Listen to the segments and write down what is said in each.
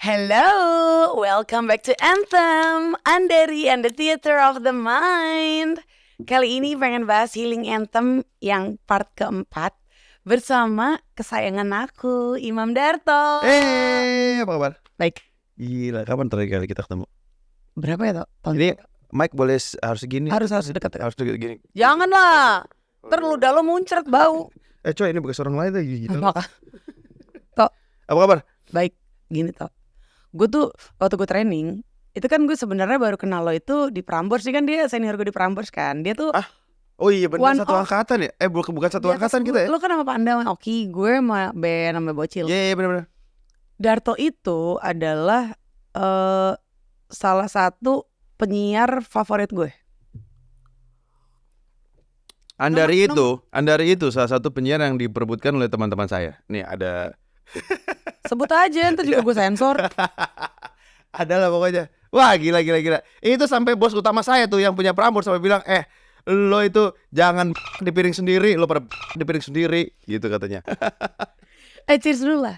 Hello, welcome back to Anthem, Andari and the Theater of the Mind. Kali ini pengen bahas Healing Anthem yang part keempat bersama kesayangan aku, Imam Darto. Apa kabar? Baik. Gila, kapan terakhir kali kita ketemu? Berapa ya, Tok? Ini mic boleh harus segini. Harus dekat. Harus gini. Janganlah. Ntar ludah lo muncrat bau. Coy, ini bekas orang lain lagi gitu. Maka. Tok. Apa kabar? Baik, gini Tok. Gue tuh waktu gue training, itu kan gue sebenarnya baru kenal lo itu di Prambors sih, kan dia senior gue di Prambors kan. Dia tuh Oh iya benar, satu off. angkatan ya? Bukan satu angkatan kita ya? Lo kan sama Panda sama Oki, gue sama Ben sama Bocil. Iya benar. Darto itu adalah salah satu penyiar favorit gue. Andari itu salah satu penyiar yang diperebutkan oleh teman-teman saya. Nih ada. Sebut aja, ntar juga gue sensor. Adalah pokoknya. Wah gila. Itu sampai bos utama saya tuh yang punya Prambors sampai bilang, lo itu jangan di piring sendiri, lo pada di piring sendiri, gitu katanya. Cheers dulu lah.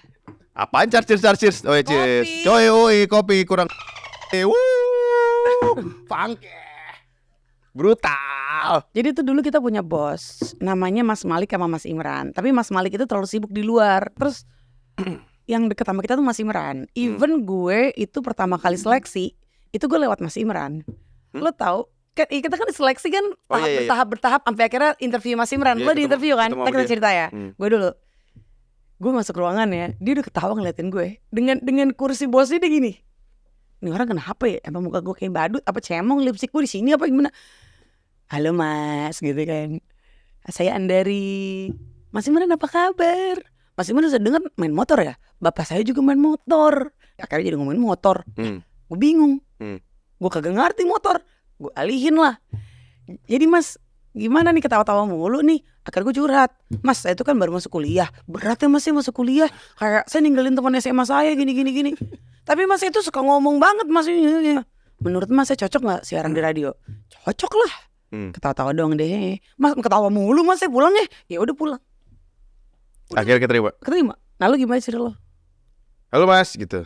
Apaan cheers? Oh ya cheers. Coy, kopi kurang. Funky. Brutal. Jadi tuh dulu kita punya bos, namanya Mas Malik sama Mas Imran. Tapi Mas Malik itu terlalu sibuk di luar. Terus yang deket sama kita tuh Mas Imran. Even gue itu pertama kali seleksi, itu gue lewat Mas Imran. Lo tau, kita kan seleksi kan bertahap sampai akhirnya interview Mas Imran. Lo di interview kan? Kita cerita ya. Gue masuk ruangan ya, dia udah ketawa ngeliatin gue dengan kursi bosnya dia gini. Ini orang kenapa ya? Emang muka gue kayak badut? Apa cemong? Lipstick gue di sini apa gimana? Halo Mas, gitu kan. Saya Andari. Mas Imran apa kabar? Mas Imran udah dengar main motor ya? Bapak saya juga main motor. Akhirnya jadi ngomongin motor. Gue bingung. Gue kagak ngerti motor. Gue alihin lah. Jadi Mas, gimana nih ketawa-tawa mulu nih? Akhirnya gue curhat. Mas, saya itu kan baru masuk kuliah. Berat ya Mas ya masuk kuliah. Kayak saya ninggalin teman SMA saya gini. Tapi Mas itu suka ngomong banget Mas. Menurut Mas saya cocok gak siaran di radio? Cocok lah. Ketawa-tawa doang deh. Mas ketawa mulu Mas, saya pulang ya. Ya udah pulang. Akhirnya keterima. Nah lu gimana cerita lo? Halo Mas gitu.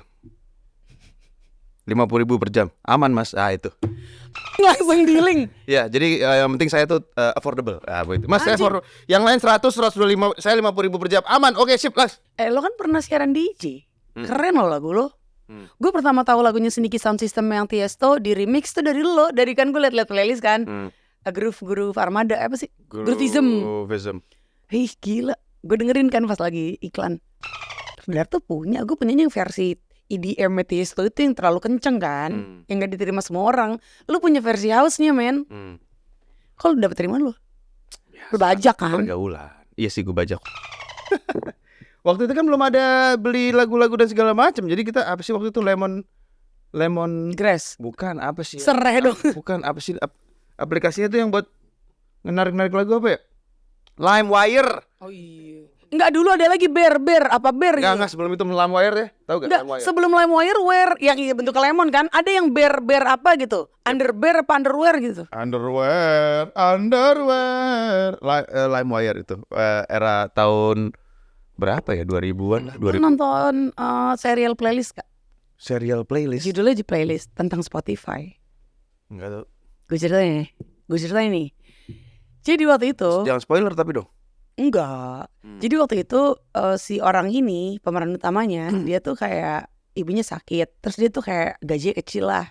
50.000 per jam. Aman Mas. Itu. Langsung dealing. Ya, jadi yang penting saya tuh affordable. Begitu. Mas saya yang lain 125, saya 50.000 per jam. Aman. Oke, sip, Mas. Lo kan pernah siaran DJ. Keren lo lagu lo. Gue pertama tahu lagunya Sneaky Sound System yang Tiesto di remix tuh dari lo. Dari kan gue liat playlist kan. Groove Armada apa sih? Groovism. Hih gila. Gue dengerin kan pas lagi iklan. Benar tuh gue punyanya yang versi EDM Tiesto itu yang terlalu kenceng kan, yang gak diterima semua orang. Lu punya versi house-nya men. Kok lu dapet terima lu? Lu bajak kan? Pergaulan. Iya sih gue bajak. Waktu itu kan belum ada beli lagu-lagu dan segala macam. Jadi kita apa sih waktu itu lemon grass. Bukan apa sih? Serai dong. Bukan apa sih aplikasinya tuh yang buat narik lagu apa ya? LimeWire. Oh iya. Enggak, dulu ada lagi bear gitu. Enggak, sebelum itu LimeWire ya. Tahu enggak LimeWire? Sebelum LimeWire wear yang bentuk lemon kan, ada yang bear apa gitu. Underwear apa underwear gitu. Underwear. LimeWire itu era tahun berapa ya? 2000-an lah. Gue nonton serial playlist Kak. Serial playlist. Judulnya di playlist tentang Spotify. Enggak tahu. Gue ceritain nih. Jadi waktu itu jangan spoiler tapi dong. Enggak. Jadi waktu itu si orang ini pemeran utamanya dia tuh kayak ibunya sakit. Terus dia tuh kayak gajinya kecil lah.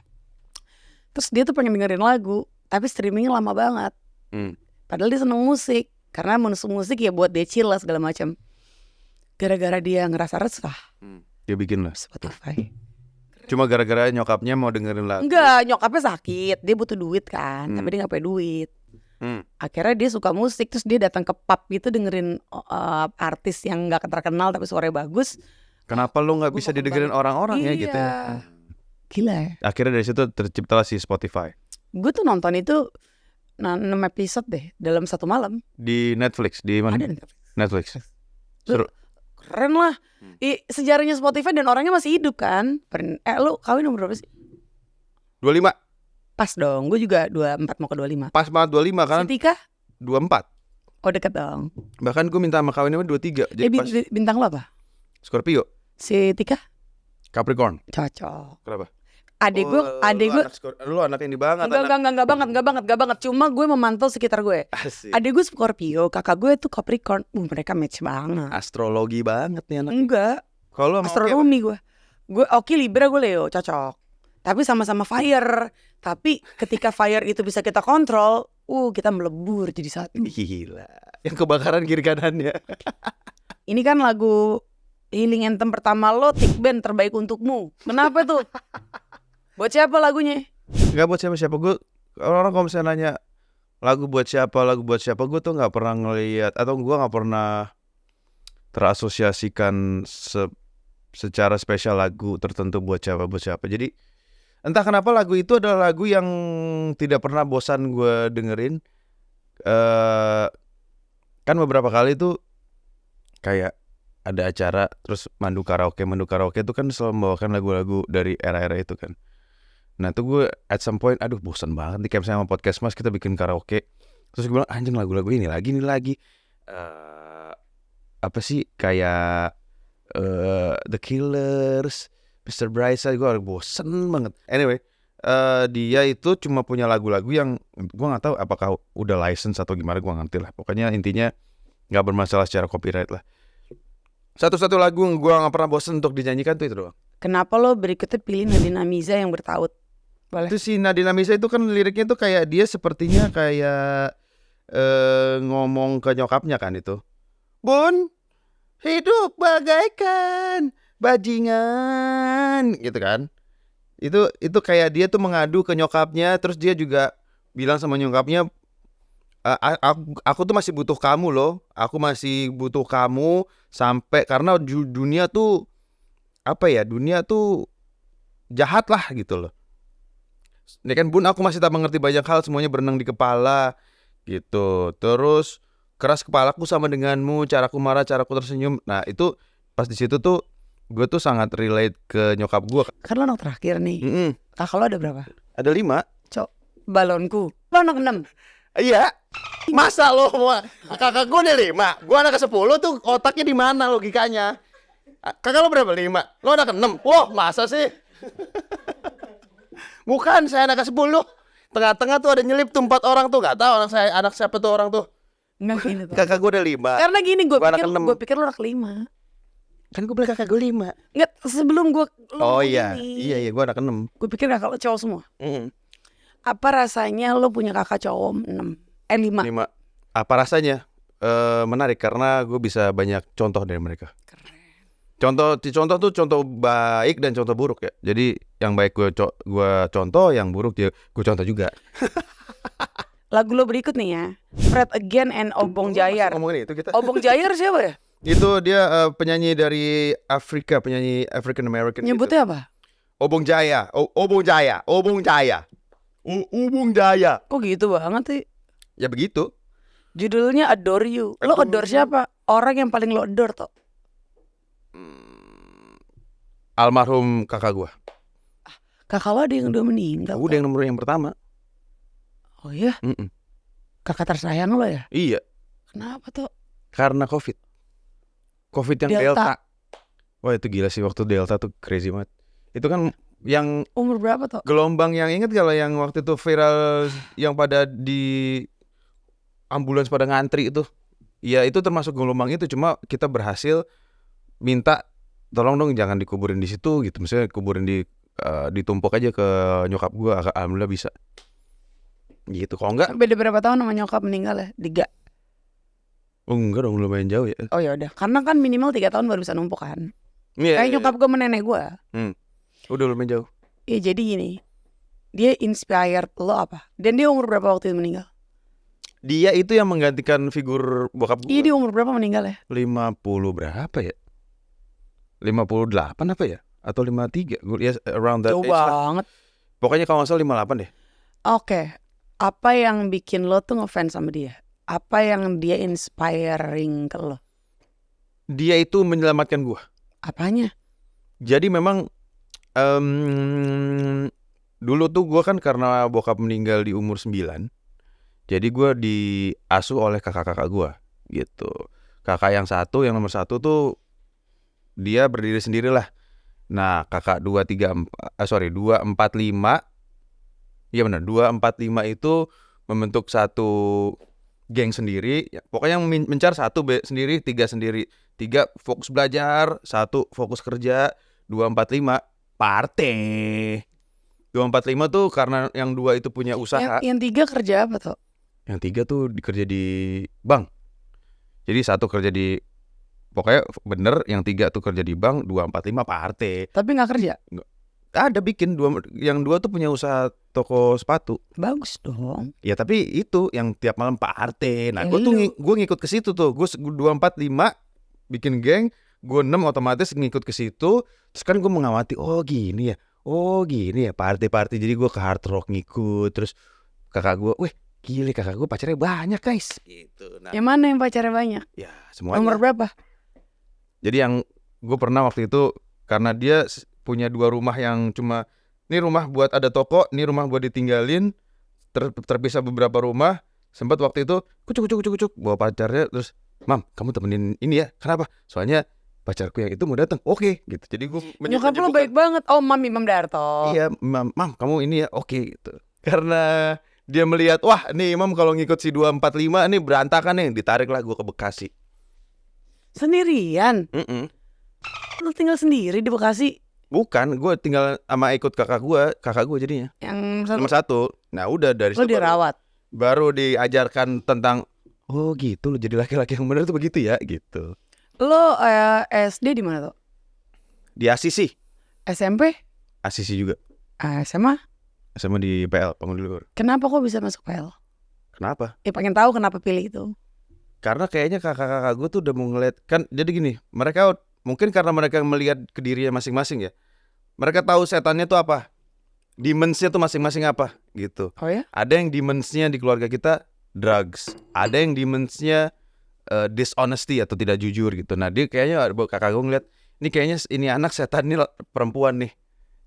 Terus dia tuh pengen dengerin lagu, tapi streamingnya lama banget. Padahal dia seneng musik. Karena musik ya buat dia chill lah segala macam. Gara-gara dia ngerasa resah, dia bikin lah Spotify. Cuma gara-gara nyokapnya mau dengerin lagu. Enggak, nyokapnya sakit. Dia butuh duit kan, tapi dia gak punya duit. Akhirnya dia suka musik. Terus dia datang ke pub gitu dengerin artis yang gak terkenal tapi suaranya bagus. Kenapa lo gak bisa didengerin orang-orang ya gitu ya? Gila ya. Akhirnya dari situ terciptalah si Spotify. Gue tuh nonton itu 6 episode deh dalam satu malam. Di Netflix. Di mana? Ada Netflix. Seru. Keren lah. Sejarahnya Spotify dan orangnya masih hidup kan. Lo kawin umur berapa sih? 25. Pas dong, gue juga 24 mau ke 25. Pas banget 25 kan. Tika? 24. Oh deket dong. Bahkan gue minta sama kawinnya 23. Jadi bintang lo apa? Scorpio. Si Tika? Capricorn. Cocok. Kenapa? Adek gue Lu anak ini banget. enggak banget. Cuma gue memantau sekitar gue. Asik. Adek gue Scorpio, kakak gue tuh Capricorn. Mereka match banget. Astrologi banget nih anak. Enggak, Kalau astronomi gue. Gue Oki Libra, gue Leo, cocok. Tapi sama-sama fire. Tapi ketika fire itu bisa kita kontrol, kita melebur jadi satu. Gila. Yang kebakaran kiri kanannya. Ini kan lagu healing anthem pertama lo, Tick Band terbaik untukmu. Kenapa tuh? Buat siapa lagunya? Gak buat siapa-siapa. Gue orang kalau misalnya nanya lagu buat siapa, gue tuh nggak pernah ngelihat atau gue nggak pernah terasosiasikan secara spesial lagu tertentu buat siapa. Jadi entah kenapa lagu itu adalah lagu yang tidak pernah bosan gue dengerin. Kan beberapa kali tuh kayak ada acara terus mandu karaoke itu kan selalu membawakan lagu-lagu dari era-era itu kan. Nah tuh gue at some point aduh bosan banget nih kayak misalnya sama podcast mas kita bikin karaoke. Terus gue bilang anjing lagu-lagu ini lagi. Apa sih kayak The Killers, Mr. Brightside, gue bosen banget. Anyway, dia itu cuma punya lagu-lagu yang gue nggak tahu apakah udah license atau gimana, gue nggak ngerti lah. Pokoknya intinya nggak bermasalah secara copyright lah. Satu-satu lagu yang gue nggak pernah bosen untuk dinyanyikan tuh itu doang. Kenapa lo berikutnya pilih Nadine Amiza yang bertaut? Boleh. Itu si Nadine Amiza itu kan liriknya tuh kayak dia sepertinya kayak ngomong ke nyokapnya kan itu. Bun, hidup bagaikan bajingan gitu kan. Itu kayak dia tuh mengadu ke nyokapnya, terus dia juga bilang sama nyokapnya aku tuh masih butuh kamu loh. Aku masih butuh kamu sampai karena dunia tuh apa ya? Dunia tuh jahat lah gitu loh. Ini kan bun aku masih tak mengerti banyak hal, semuanya berenang di kepala gitu. Terus keras kepalaku sama denganmu, caraku marah, caraku tersenyum. Nah itu pas di situ tuh gue tuh sangat relate ke nyokap gue. Kan lo anak terakhir nih. Kakak lo ada berapa? Ada 5. Cok, balonku. Lo anak 6. Iya. Masa lo kakak gue ada 5, gue anak ke-10 tuh otaknya di mana logikanya? Kakak lo berapa? 5. Lo anak ke-6. Wah, masa sih? Bukan, saya anak ke-10. Tengah-tengah tuh ada nyelip tuh 4 orang tuh, enggak tahu anak siapa tuh orang tuh. Enggak gini tuh. Kakak gue ada 5. Karena gini gue pikir lo anak 5. Kan gue bilang kakak gue 5. Enggak, sebelum gue Oh iya, iya gue anak 6. Gue pikir kakak lo cowok semua. Apa rasanya lo punya kakak cowok 5? 5. Apa rasanya? Menarik karena gue bisa banyak contoh dari mereka. Keren. Contoh tuh contoh baik dan contoh buruk ya. Jadi yang baik gue contoh, yang buruk gue contoh juga. Lagu lo berikut nih ya, Fred Again and Obong Jayar. Ngomongin itu kita. Obong Jayar siapa ya? Itu dia penyanyi dari Afrika, penyanyi African American. Nyebutnya gitu. apa? Obong Jaya. Obong Jaya. Kok gitu banget sih? Ya begitu. Judulnya Adore You. Lo adore siapa? Orang yang paling lo adore toh? Almarhum kakak gue. Kakak lo ada yang udah meninggal. Udah yang nomor yang pertama. Oh iya? Kakak tersayang lo ya? Iya. Kenapa tuh? Karena Covid yang Delta. Wah itu gila sih, waktu Delta tuh crazy banget. Itu kan yang umur berapa tuh? Gelombang yang inget kalau yang waktu itu viral yang pada di ambulans pada ngantri itu. Ya itu termasuk gelombang itu, cuma kita berhasil minta tolong dong jangan dikuburin di situ gitu. Misalnya kuburin ditumpuk aja ke nyokap gue, alhamdulillah bisa. Gitu. Kalau enggak beda berapa tahun sama nyokap meninggal ya? 3. Oh enggak dong, lumayan jauh ya. Oh ya udah, karena kan minimal 3 tahun baru bisa numpuk kan. Kayak nyokap gue sama nenek gue. Udah lumayan jauh. Iya jadi gini, dia inspired lo apa? Dan dia umur berapa waktu itu meninggal? Dia itu yang menggantikan figur bokap gue. Iya dia umur berapa meninggal ya? 50 berapa ya? 58 apa ya? Atau 53? Ya around that jauh age lah. banget. Pokoknya kalau nggak salah 58 deh. Oke. Apa yang bikin lo tuh ngefans sama dia? Apa yang dia inspiring ke lo? Dia itu menyelamatkan gue. Apanya? Jadi memang dulu tuh gue kan karena bokap meninggal di umur 9. Jadi gue diasuh oleh kakak-kakak gue gitu. Kakak yang nomor 1 tuh dia berdiri sendiri lah. Nah, kakak 245. Iya benar, 245 itu membentuk satu geng sendiri. Pokoknya yang mencar satu sendiri, 3 sendiri. 3 fokus belajar, 1 fokus kerja, 245 partai. 245 tuh karena yang 2 itu punya usaha. Yang 3 kerja apa tuh? Yang 3 tuh kerja di bank. Jadi 1 kerja di, pokoknya bener, yang 3 tuh kerja di bank, 245 partai. Tapi nggak kerja? Ada bikin yang 2 tuh punya usaha toko sepatu. Bagus dong. Ya tapi itu yang tiap malam partai. Nah, Ya gue tuh lu. gue ngikut ke situ tuh. Gue 245 bikin geng, gue 6 otomatis ngikut ke situ. Terus kan gue mengamati, oh gini ya partai-partai. Jadi gue ke Hard Rock ngikut. Terus kakak gue, weh gile, kakak gue pacarnya banyak guys gitu. Nah, Yang mana yang pacarnya banyak? ya semuanya. Nomor berapa? Jadi yang gue pernah waktu itu, karena dia punya 2 rumah yang cuma, ini rumah buat ada toko, ini rumah buat ditinggalin, terpisah beberapa rumah. Sempat waktu itu kucuk bawa pacarnya, terus mam kamu temenin ini ya, kenapa? Soalnya pacarku yang itu mau datang. Oke gitu. Jadi gue Nyokap lo baik banget. Oh, Imam Darto. Iya mam kamu ini ya, oke gitu. Karena dia melihat, wah nih Imam kalau ngikut si 245 nih berantakan nih, ditarik lah gue ke Bekasi. Sendirian? Lo tinggal sendiri di Bekasi? Bukan, gue tinggal sama ikut kakak gue jadinya. Yang Nomor 1. Nah udah dari lo situ dirawat? baru diajarkan tentang, oh gitu lo jadi laki-laki yang benar tuh begitu ya gitu. Lo SD di mana tuh? Di Asisi. SMP? Asisi juga. SMA? Sama di PL Panguduluhur. Kenapa kok bisa masuk PL? Kenapa? Pengen tahu kenapa pilih itu. Karena kayaknya kakak-kakak gue tuh udah mau ngeliat, kan jadi gini, mereka mungkin karena mereka melihat ke dirinya masing-masing ya. Mereka tahu setannya tuh apa, demons-nya tuh masing-masing apa gitu. Oh ya? Ada yang demons-nya di keluarga kita drugs, ada yang demons-nya dishonesty atau tidak jujur gitu. Nah dia kayaknya, kakak gue ngeliat, ini kayaknya ini anak setan ini perempuan nih.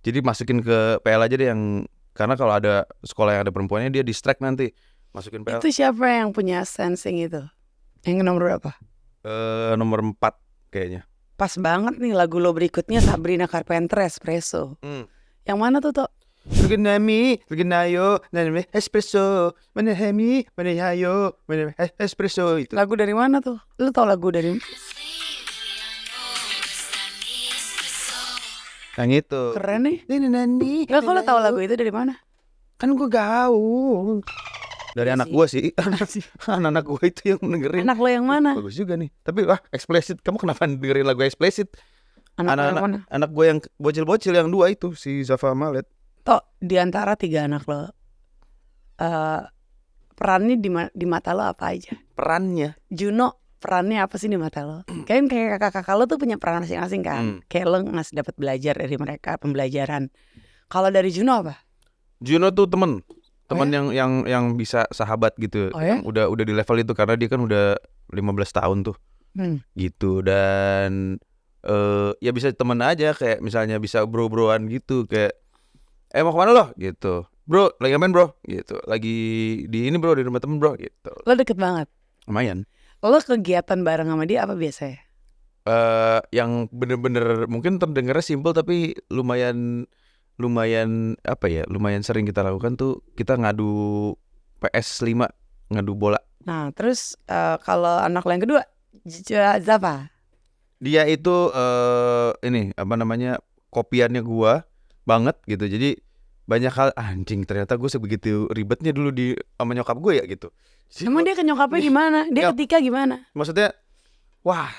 Jadi masukin ke PL aja deh yang, karena kalau ada sekolah yang ada perempuannya dia distract nanti. Masukin PL. Itu siapa yang punya sensing itu? Yang nomor berapa? Nomor 4 kayaknya. Pas banget nih lagu lo berikutnya Sabrina Carpenter Espresso. Yang mana tuh Tok? Lugenami, lugenayo, naname espresso, mana hemi, mana hayo, mana espresso itu. Lagu dari mana tuh? Lu tau lagu dari? Yang itu. Keren nih. Nani. Enggak, kalau tahu lagu itu dari mana? Kan gue gaul. Dari Iya anak sih. gue sih. Anak gue itu yang dengerin. Anak lo yang mana? Bagus juga nih. Tapi wah, eksplisit. Kamu kenapa dengerin lagu eksplisit? Anak lo yang mana? Anak gue yang bocil-bocil yang 2 itu, si Zafa Malet. Tok, di antara 3 anak lo, perannya di mata lo apa aja? Perannya. Juno perannya apa sih di mata lo? Kayak kakak-kakak lo tuh punya peran masing-masing kan? Kayak lo ngasih dapat belajar dari mereka, pembelajaran. Kalau dari Juno apa? Juno tuh temen yang bisa sahabat gitu. Oh ya? Udah di level itu karena dia kan udah 15 tahun tuh. Gitu. Dan ya bisa temen aja, kayak misalnya bisa bro-broan gitu, kayak mau kemana lo gitu, bro lagi ngapain bro gitu, lagi di ini bro, di rumah temen bro gitu. Lo deket banget. Lumayan. Lo kegiatan bareng sama dia apa biasanya? Yang bener-bener mungkin terdengarnya simpel tapi lumayan apa ya, lumayan sering kita lakukan tuh, kita ngadu PS5, ngadu bola. Nah terus kalau anak lo yang kedua, Zafa, dia itu ini apa namanya, kopiannya gua banget gitu. Jadi banyak hal, anjing ternyata gue sebegitu ribetnya dulu sama nyokap gue ya gitu. emang dia ke nyokapnya gimana? Dia ketika gimana? Maksudnya, wah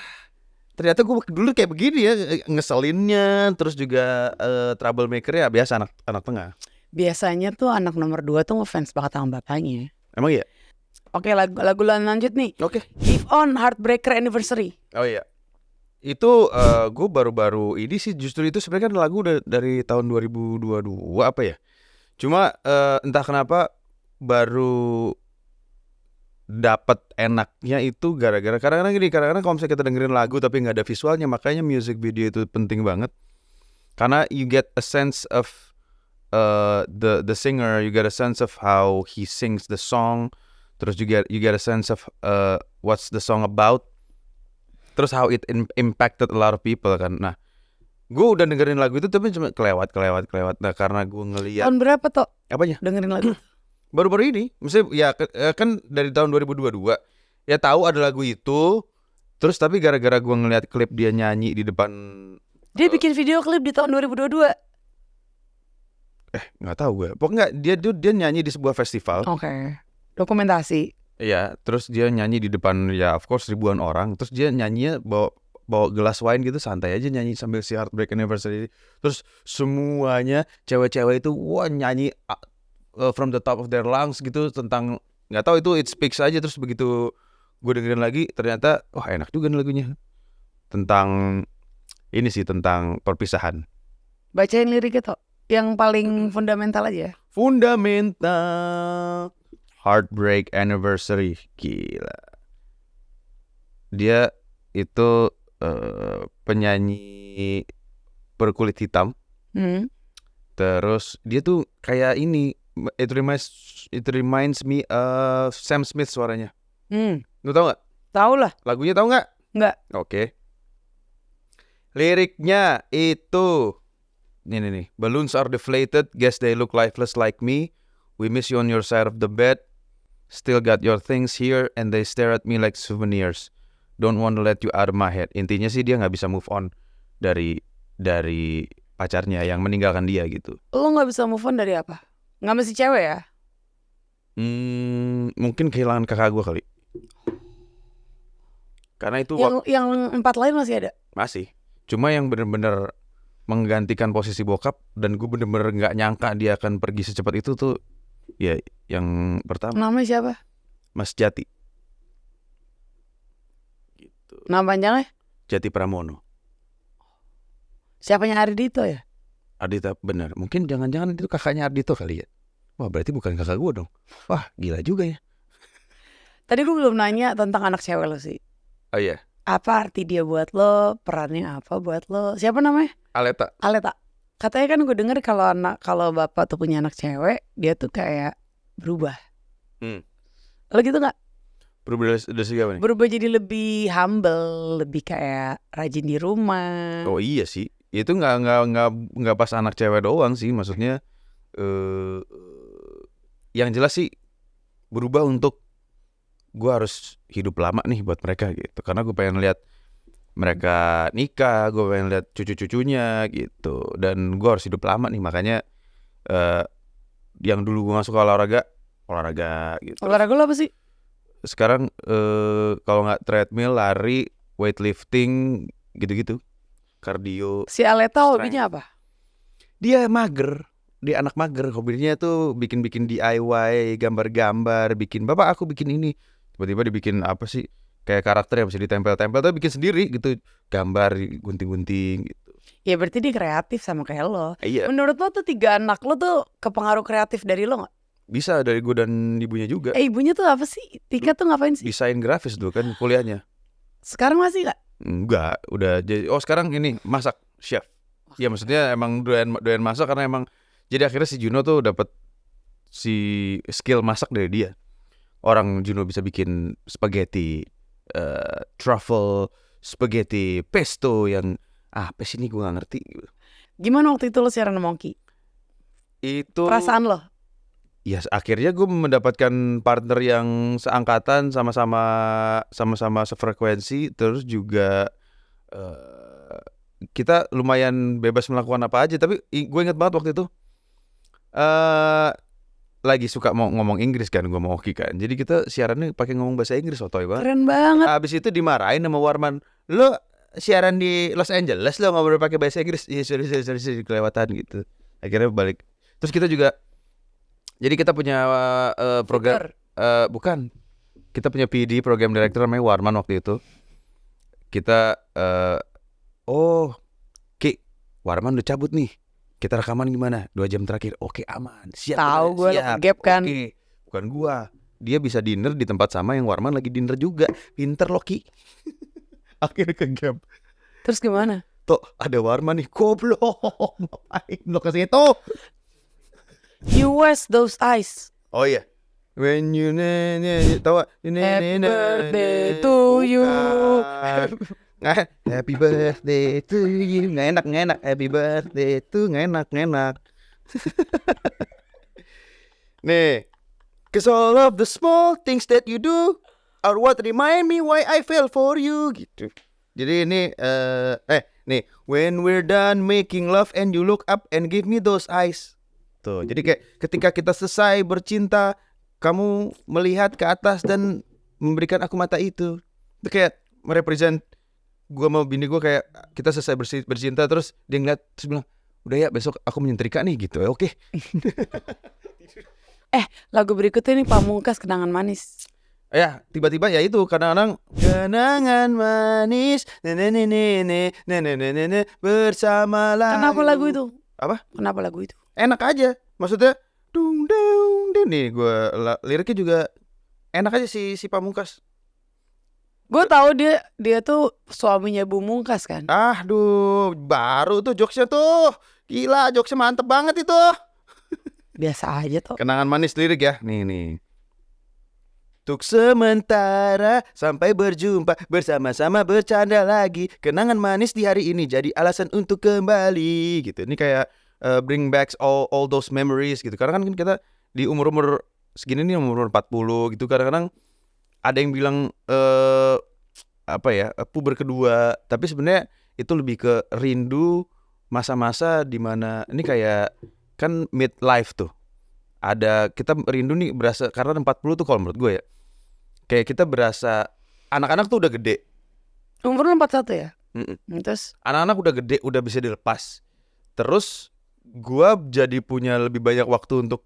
ternyata gue dulu kayak begini ya, ngeselinnya, terus juga troublemaker ya, biasa anak tengah. Biasanya tuh anak nomor 2 tuh ngefans banget sama bapaknya. Emang iya? Oke, lagu lanjut nih. Oke. Give On Heartbreaker Anniversary. Oh iya. Itu gue baru-baru ini sih, justru itu sebenarnya kan lagu udah dari tahun 2022 apa ya. Cuma entah kenapa baru dapat enaknya itu gara-gara kadang-kadang kalau misalnya kita dengerin lagu tapi nggak ada visualnya, makanya music video itu penting banget. Karena you get a sense of the singer, you get a sense of how he sings the song, terus juga you get a sense of what's the song about, terus how it impacted a lot of people kan. Nah Gue udah dengerin lagu itu tapi cuma kelewat. Nah karena gue ngeliat Tahun berapa toh apanya dengerin lagu? baru-baru ini, maksudnya ya kan dari tahun 2022 ya tahu ada lagu itu. Terus tapi gara-gara gue ngeliat klip dia nyanyi di depan, Dia bikin video klip di tahun 2022. nggak tahu gue. Pokoknya dia nyanyi di sebuah festival. Oke. Dokumentasi. Iya, terus dia nyanyi di depan ya of course ribuan orang. Terus dia nyanyinya bawa gelas wine gitu, santai aja nyanyi sambil si Heartbreak Anniversary. Terus semuanya cewek-cewek itu wah nyanyi from the top of their lungs gitu tentang, nggak tahu itu it speaks aja. Terus begitu gue dengerin lagi ternyata wah enak juga nih lagunya. Tentang ini sih, tentang perpisahan. Bacain liriknya toh. Yang paling fundamental aja. Fundamental Heartbreak Anniversary. Gila. Dia itu penyanyi berkulit hitam. Terus dia tuh kayak ini, it reminds me of Sam Smith suaranya. Lu tau gak? Tahu lah. Lagunya tau gak? Enggak. Oke. Liriknya itu nih. Balloons are deflated, guess they look lifeless like me. We miss you on your side of the bed. Still got your things here and they stare at me like souvenirs. Don't want to let you out of my head. Intinya sih dia nggak bisa move on dari pacarnya yang meninggalkan dia gitu. Lo nggak bisa move on dari apa? Nggak mesti cewek ya? Mungkin kehilangan kakak gue kali. Karena itu yang 4 lain masih ada? Masih. Cuma yang bener-bener menggantikan posisi bokap dan gue bener-bener nggak nyangka dia akan pergi secepat itu tuh ya yang pertama. Namanya siapa? Mas Jati. Gitu. Nama panjangnya? Jati Pramono. Siapanya Ardito ya? Ardito bener. Mungkin jangan-jangan itu kakaknya Ardito kali ya. Wah berarti bukan kakak gue dong. Wah gila juga ya. Tadi gue belum nanya tentang anak cewek lo sih. Oh iya. Apa arti dia buat lo? Perannya apa buat lo? Siapa namanya? Aleta. Katanya kan gue denger kalau bapak tuh punya anak cewek, dia tuh kayak berubah. Lo gitu nggak? Berubah dari segi apa nih? Berubah jadi lebih humble, lebih kayak rajin di rumah. Oh iya sih. Itu nggak pas anak cewek doang sih. Maksudnya yang jelas sih berubah untuk gue harus hidup lama nih buat mereka gitu. Karena gue pengen lihat mereka nikah, gue pengen lihat cucu-cucunya gitu. Dan gue harus hidup lama nih. Makanya yang dulu gue gak suka olahraga gitu. Olahraga lo apa sih? Sekarang kalau gak treadmill, lari, weightlifting gitu-gitu, kardio. Si Aleta hobinya apa? Dia mager. Dia anak mager. Hobinya tuh bikin-bikin DIY, gambar-gambar, bapak aku bikin ini. Tiba-tiba dibikin apa sih, kayak karakter yang bisa ditempel-tempel, tapi bikin sendiri gitu, gambar gunting-gunting gitu. Ya berarti dia kreatif sama kayak lo. Iya. Menurut lo tuh 3 anak lo tuh kepengaruh kreatif dari lo gak? Bisa dari gue dan ibunya juga. Ibunya tuh apa sih? Tika tuh ngapain sih? Desain grafis dulu kan kuliahnya. Sekarang masih gak? Enggak, udah jadi. Oh sekarang ini masak, chef. Ya maksudnya emang doyan masak karena emang. Jadi akhirnya si Juno tuh dapat si skill masak dari dia. Orang Juno bisa bikin spaghetti, truffle, spaghetti, pesto yang apa sih ini gue gak ngerti. Gimana waktu itu lo siaran sama Oki? Itu perasaan lo? Ya akhirnya gue mendapatkan partner yang seangkatan, sama-sama sefrekuensi. Terus juga kita lumayan bebas melakukan apa aja. Tapi gue inget banget waktu itu lagi suka mau ngomong Inggris kan, gue mau Oki kan. Jadi kita siarannya pakai ngomong bahasa Inggris, otoy banget. Keren banget. Abis itu dimarahin sama Warman, lo siaran di Los Angeles lo nggak boleh pakai bahasa Inggris. Iya sorry kelewatan gitu. Akhirnya balik. Terus kita juga, jadi kita punya program, bukan, kita punya PD, program director namanya Warman waktu itu. Kita Ki, Warman udah cabut nih. Kita rekaman gimana? 2 jam terakhir. Oke, aman. Siap. Tahu gue gap kan. Oke. Bukan gua. Dia bisa dinner di tempat sama yang Warman lagi dinner juga. Pinter lo Ki. Akhirnya ke gap. Terus gimana? Tuh ada Warman nih. Goblok. Ngapain lo ke situ? You waste those eyes. Oh iya. When you tahu Happy birthday to you. Happy birthday to you. Nggak enak. Happy birthday to nggak enak. Nih, 'cause all of the small things that you do are what remind me why I fell for you gitu. Jadi ini nih, when we're done making love and you look up and give me those eyes. Tuh, jadi kayak ketika kita selesai bercinta, kamu melihat ke atas dan memberikan aku mata itu. Itu kayak merepresent gue sama bini gue, kayak kita selesai bercinta terus dia ngeliat terus bilang, udah ya besok aku menyetrika nih gitu. Oke. Lagu berikutnya nih Pamungkas, Kenangan Manis. Ya tiba-tiba ya itu kadang-kadang kenangan manis bersama lagu. Kenapa lagu itu? Apa? Kenapa lagu itu? Enak aja, maksudnya dung dung dung nih gue liriknya juga enak aja si Pamungkas. Gue tahu dia tuh suaminya Bu Mungkas kan. Aduh, baru tuh jokesnya tuh, gila jokesnya mantep banget itu. Biasa aja tuh. Kenangan manis lirik ya, nih. Untuk sementara sampai berjumpa, bersama-sama bercanda lagi. Kenangan manis di hari ini jadi alasan untuk kembali gitu. Ini kayak bring back all those memories gitu. Karena kan kita di umur segini nih, umur 40 gitu, kadang-kadang ada yang bilang puber kedua, tapi sebenarnya itu lebih ke rindu masa-masa dimana ini kayak kan midlife tuh. Ada kita rindu nih berasa karena 40 tuh kalau menurut gue ya, kayak kita berasa anak-anak tuh udah gede. Umur lu 41 ya? Terus Anak-anak udah gede, udah bisa dilepas. Terus gue jadi punya lebih banyak waktu untuk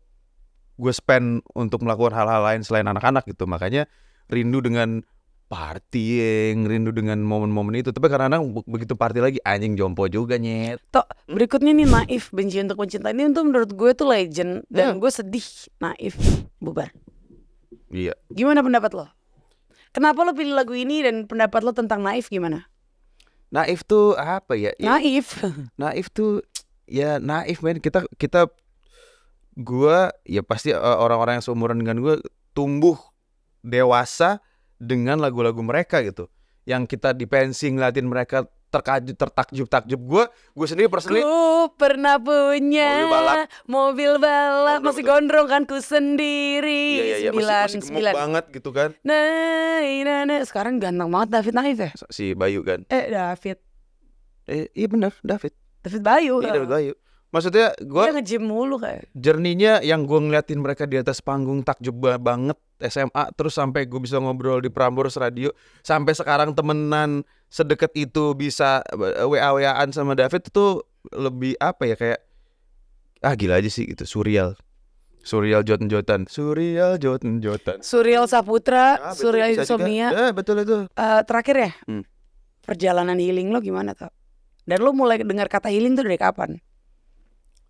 gue spend untuk melakukan hal-hal lain selain anak-anak gitu. Makanya rindu dengan partying, rindu dengan momen-momen itu. Tapi kadang-kadang begitu party lagi anjing jompo juga nyet. Tok, berikutnya nih Naif, Benci Untuk Mencinta. Ini tuh menurut gue tuh legend. Dan gue sedih Naif bubar. Iya. Gimana pendapat lo? Kenapa lo pilih lagu ini dan pendapat lo tentang Naif gimana? Naif tuh apa ya? Naif. Naif tuh ya naif men. Kita gua ya pasti orang-orang yang seumuran dengan gua tumbuh dewasa dengan lagu-lagu mereka gitu. Yang kita di pensi ngeliatin mereka tertakjub-takjub. Gue sendiri personally Ku pernah punya mobil balap masih gondrong kan ku sendiri. Iya, masih gemuk banget gitu kan. Nah. Sekarang ganteng banget David Naif ya? Si Bayu kan. David. Iya benar, David Bayu. Iya David Bayu. Maksudnya gue nge-gym mulu kayak. Journey-nya yang gue ngeliatin mereka di atas panggung takjub banget SMA, terus sampai gue bisa ngobrol di Prambors Radio, sampai sekarang temenan sedekat itu, bisa WA-WAan sama David, itu lebih apa ya, kayak gila aja sih gitu. Surreal Joten-Jotan. Surreal Saputra, Surreal Insomnia. Ya betul itu. Terakhir ya, perjalanan healing lo gimana tuh? Dan lo mulai dengar kata healing tuh dari kapan?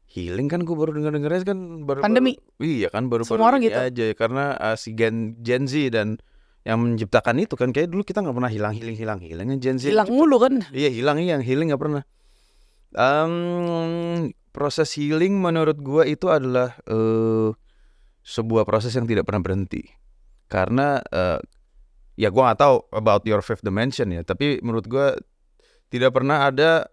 Healing kan gue baru dengarnya kan baru pandemi. Iya kan baru semua orang gitu aja, karena si Gen Z dan yang menciptakan itu kan, kayak dulu kita nggak pernah hilang Gen Z hilang mulu kan. Iya yang healing nggak pernah. Proses healing menurut gue itu adalah sebuah proses yang tidak pernah berhenti, karena ya gue nggak tahu about your fifth dimension ya, tapi menurut gue tidak pernah ada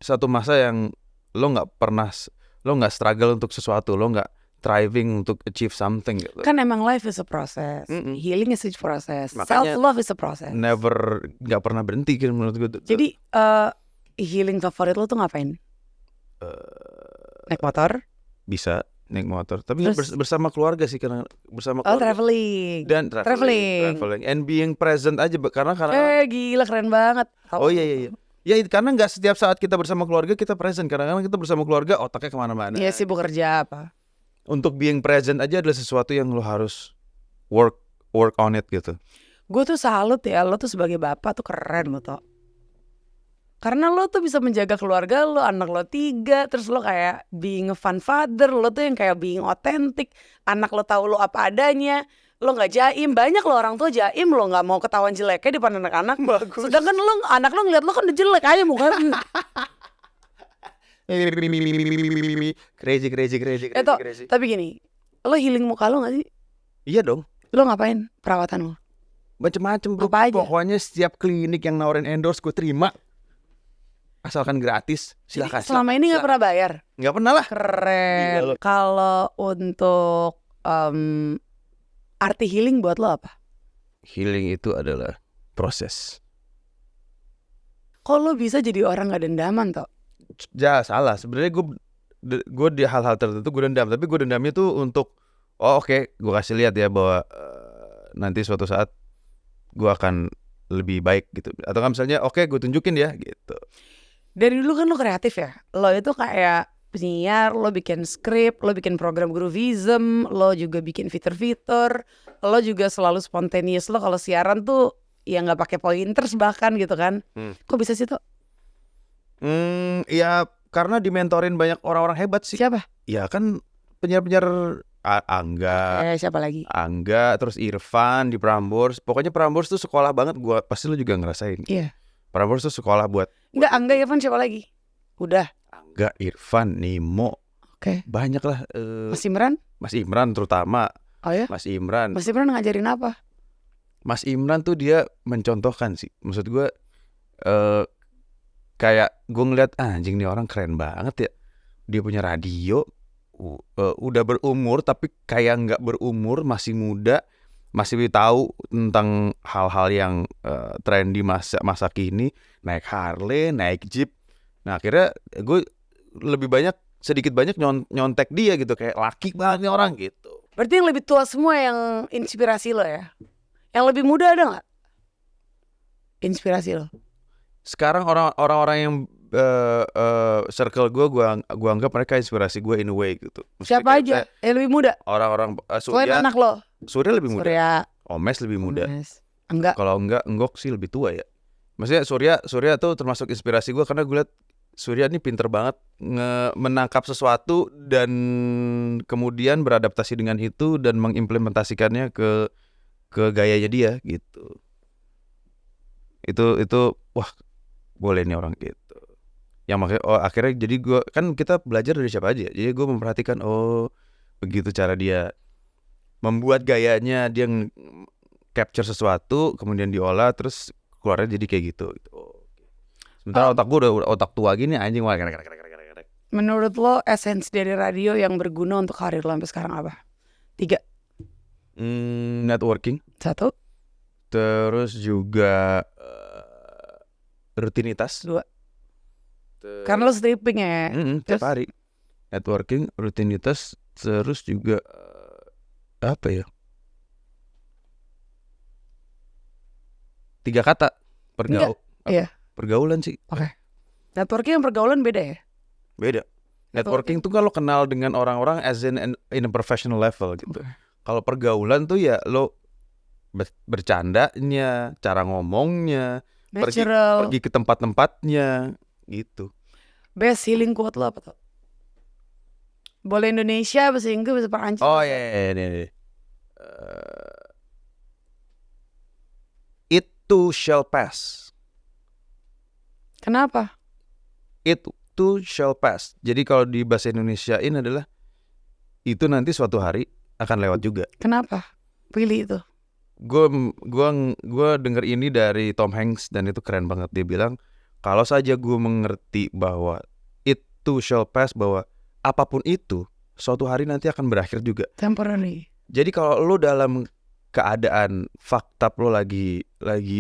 satu masa yang lo nggak struggle untuk sesuatu, lo nggak striving untuk achieve something gitu. Kan emang life is a process, healing is a process, self love is a process. Nggak pernah berhenti kan menurut gue. Jadi healing favorit lo tuh ngapain? Naik motor? Bisa naik motor, tapi bersama keluarga sih, karena bersama keluarga. Traveling. Dan traveling and being present aja, karena gila keren banget. Oh iya. Ya karena nggak setiap saat kita bersama keluarga kita present. Kadang-kadang kita bersama keluarga otaknya kemana-mana. Iya sibuk kerja apa. Untuk being present aja adalah sesuatu yang lo harus work on it gitu. Gue tuh salut ya, lo tuh sebagai bapak tuh keren lo tuh. Karena lo tuh bisa menjaga keluarga lo, anak lo 3, terus lo kayak being a fun father, lo tuh yang kayak being authentic. Anak lo tahu lo apa adanya. Lo nggak jaim, banyak lo orang tua jaim, lo nggak mau ketahuan jeleknya di depan anak-anak. Bagus. Sedangkan lo anak lo ngeliat lo kan udah jelek aja mukanya. Crazy. Tapi gini, lo healing muka lo nggak sih? Iya dong. Lo ngapain perawatan lo? macem-macem bro. Apa aja? Pokoknya setiap klinik yang nawarin endorse gue terima. Asalkan gratis, silakan. Selama ini nggak pernah bayar. Nggak pernah lah. Keren. Gila lo. Kalau untuk arti healing buat lo apa? Healing itu adalah proses. Kok lo bisa jadi orang nggak dendaman toh? Ya salah. Sebenarnya gue di hal-hal tertentu gue dendam. Tapi gue dendamnya tuh untuk oke, gue kasih lihat ya bahwa nanti suatu saat gue akan lebih baik gitu. Atau misalnya oke, gue tunjukin ya gitu. Dari dulu kan lo kreatif ya. Lo itu kayak penyiar, lo bikin skrip, lo bikin program groovism, lo juga bikin fitur-fitur, lo juga selalu spontaneous. Lo kalau siaran tuh ya nggak pakai pointers bahkan gitu kan. Kok bisa sih tuh? Ya karena dimentorin banyak orang-orang hebat sih. Siapa? Ya kan penyiar-penyiar Angga, Siapa lagi? Angga, terus Irfan di Prambors. Pokoknya Prambors tuh sekolah banget. Gua pasti lu juga ngerasain. Iya. Prambors tuh sekolah buat Enggak, Angga, Irfan, siapa lagi? Udah. Angga, Irfan, Nemo. Oke. Banyak lah. Mas Imran? Mas Imran terutama. Oh ya? Mas Imran. Mas Imran ngajarin apa? Mas Imran tuh dia mencontohkan sih. Maksud gue kayak gue ngeliat anjing nih orang keren banget ya. Dia punya radio, udah berumur tapi kayak nggak berumur, masih muda, masih tahu tentang hal-hal yang trendy masa kini, naik Harley, naik Jeep. Nah akhirnya gue lebih sedikit banyak nyontek dia gitu, kayak laki banget nih orang gitu. Berarti yang lebih tua semua yang inspirasi lo ya? Yang lebih muda ada nggak inspirasi lo? Sekarang orang-orang yang circle gua anggap mereka inspirasi gue in a way gitu. Maksudnya Siapa aja yang lebih muda? Orang-orang Selain Surya. anak lo? Surya lebih muda. Surya. Omes lebih muda. Enggak. Kalau Enggok sih lebih tua ya. Maksudnya Surya tuh termasuk inspirasi gue karena gue liat Surya ini pinter banget menangkap sesuatu dan kemudian beradaptasi dengan itu dan mengimplementasikannya ke gayanya dia gitu. Itu wah boleh nih orang gitu. Yang makanya akhirnya jadi gue kan kita belajar dari siapa aja. Jadi gue memperhatikan begitu cara dia membuat gayanya, dia capture sesuatu kemudian diolah terus keluarnya jadi kayak gitu. Sementara otak gue udah otak tua gini anjing. Menurut lo esensi dari radio yang berguna untuk karir lo sampai sekarang apa? 3. Networking. 1. Terus juga rutinitas. 2. Karena lo stripping ya. Tiap hari. Networking, rutinitas, terus juga apa ya? 3 kata. Iya. Pergaulan sih. Oke. Networking yang pergaulan beda ya? Beda. Networking tuh kalau kenal dengan orang-orang as in a professional level gitu. Kalau pergaulan tuh ya lo bercandanya, cara ngomongnya, pergi ke tempat-tempatnya gitu. Best healing quote lo apa tuh? Boleh Indonesia, bahasa Inggris, bahasa Perancis. Oh iya. It too shall pass. Kenapa? It too shall pass. Jadi kalau di bahasa Indonesiain adalah itu nanti suatu hari akan lewat juga. Kenapa? Pilih itu. Gue denger ini dari Tom Hanks dan itu keren banget. Dia bilang kalau saja gue mengerti bahwa it too shall pass, bahwa apapun itu suatu hari nanti akan berakhir juga. Temporary. Jadi kalau lo dalam keadaan fucked up, lo lagi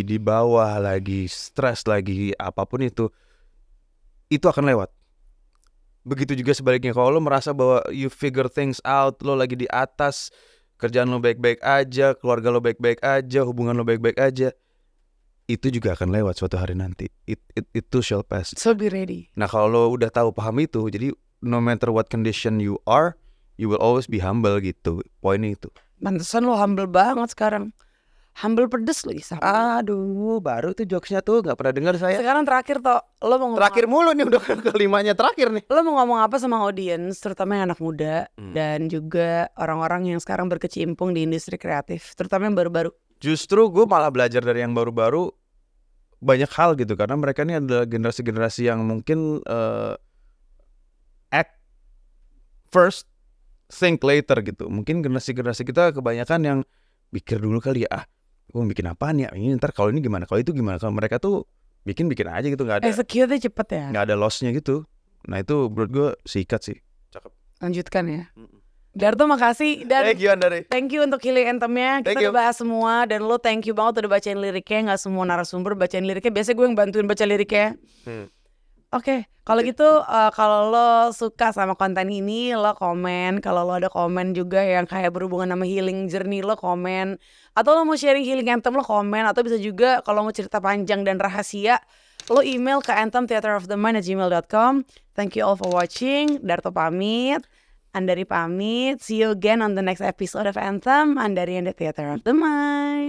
di bawah, lagi stres, lagi apapun itu akan lewat. Begitu juga sebaliknya, kalau lo merasa bahwa you figure things out, lo lagi di atas, kerjaan lo baik-baik aja, keluarga lo baik-baik aja, hubungan lo baik-baik aja, itu juga akan lewat suatu hari nanti. It too shall pass. So be ready. Nah kalau lo udah tahu paham itu, jadi no matter what condition you are, you will always be humble gitu. Poinnya itu. Pantesan lo humble banget sekarang. Humble pedes lagi sama. Aduh, baru tuh jokesnya tuh gak pernah dengar saya. Sekarang terakhir toh, lo mau ngomong Terakhir mulu nih, udah kelimanya terakhir nih. Lo mau ngomong apa sama audiens, terutama yang anak muda dan juga orang-orang yang sekarang berkecimpung di industri kreatif, terutama yang baru-baru? Justru gue malah belajar dari yang baru-baru banyak hal gitu, karena mereka ini adalah generasi-generasi yang mungkin act first, think later gitu. Mungkin generasi-generasi kita kebanyakan yang pikir dulu kali ya, bikin apaan ya? Ini ntar kalau ini gimana? Kalau itu gimana? Kalau mereka tuh bikin aja gitu, nggak ada Execute-nya cepet ya. nggak ada loss-nya gitu. Nah itu menurut gue sikat sih. Cakep. Lanjutkan ya. Darto makasih dan Thank you Andari. thank you untuk Healing Anthem-nya. Kita Thank you. udah bahas semua. Dan lo thank you banget udah bacain liriknya. Gak semua narasumber bacain liriknya. Biasanya gue yang bantuin baca liriknya. Oke, kalau gitu kalau lo suka sama konten ini lo komen. Kalau lo ada komen juga yang kayak berhubungan sama healing journey lo komen. Atau lo mau sharing Healing Anthem lo komen. Atau bisa juga kalau mau cerita panjang dan rahasia lo email ke anthemtheaterofthemind@gmail.com. Thank you all for watching. Darto pamit, Andari pamit. See you again on the next episode of Anthem. Andari and the Theater of the Mind.